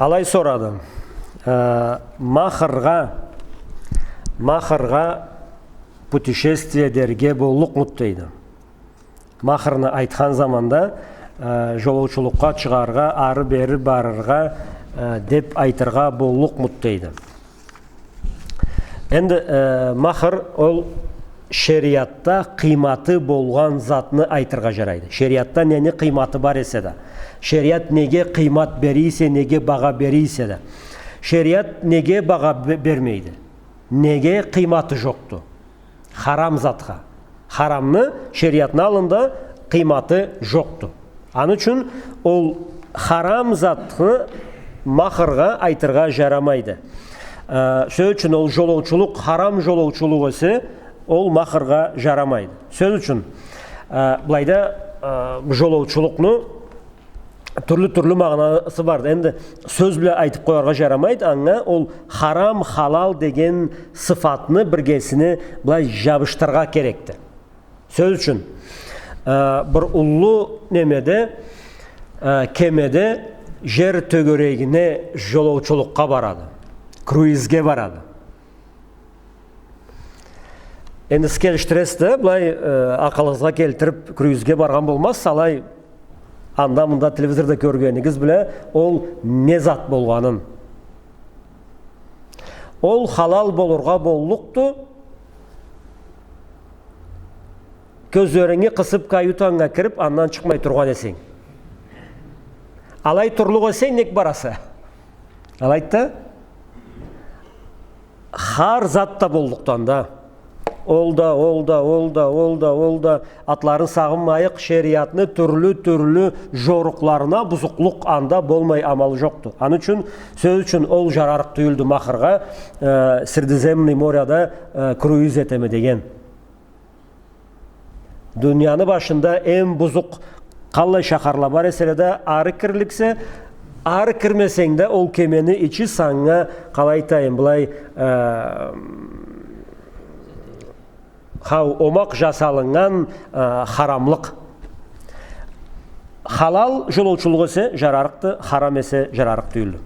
Алай сорадым. Махырға путешествиелерге боллық мұт дейді. Махырны айтқан заманда жолаушылыққа шығарға, ары-бері барырға деп айтырға боллық мұт дейді. Енді махыр ол шариатта қиматы болған затны айтырға жарайды. Шариатта нені қиматы бар есе да. Шариат неге қимат берейсе, неге баға берейсе да. Шариат неге баға бермейді? Неге қиматы жоқты? Харам затқа. Харамны шариатны алында қиматы жоқты. Аны үшін ол харам затны махырға айтырға жарамайды. Сөз үшін ол жолаушылық, харам жолаушылық есе, ол махырға жарамайды. Сөз үшін бұлайда жолаушылықны түрлі мағынасы бар. Енді сөз біле айтып қойарға жарамайды, аңа ол харам, халал деген сыфатны біргесіне бұлай жабыштарға керекті. Сөз үшін бір ұлы немеде, кемеде жер төгерегіне жолаушылыққа барады, круизге барады. Енді скеліштіресті бұлай ақылыңызға келтіріп круизге барған болмас, салай анда-мұнда телевизорда көргеніңіз біле, ол не зат болғанын. Ол халал болырға боллықты, көздеріңе қысып каютаңа кіріп, аннан шықмай тұрған есең. Алай тұрлығы сен нек барасы? Алайтта? Хар затта болдықтан да. Олда, атларын сағынмайық шариатны түрлі жорықларына бұзықлық анда болмай амал жоқты. Аны үшін, сөз үшін ол жарарық түйілді махырға Средиземный моряда круиз етеме деген. Дүнияны башында ең бұзық қалай шақарла бар еселеді ары кірліксе, ары кірмесеңді ол кемені içi саңға қалайтайын бұлай омақ жасалынған харамлық. Халал жолаушылық есе жарарықты, харам есе жарарық түйілді.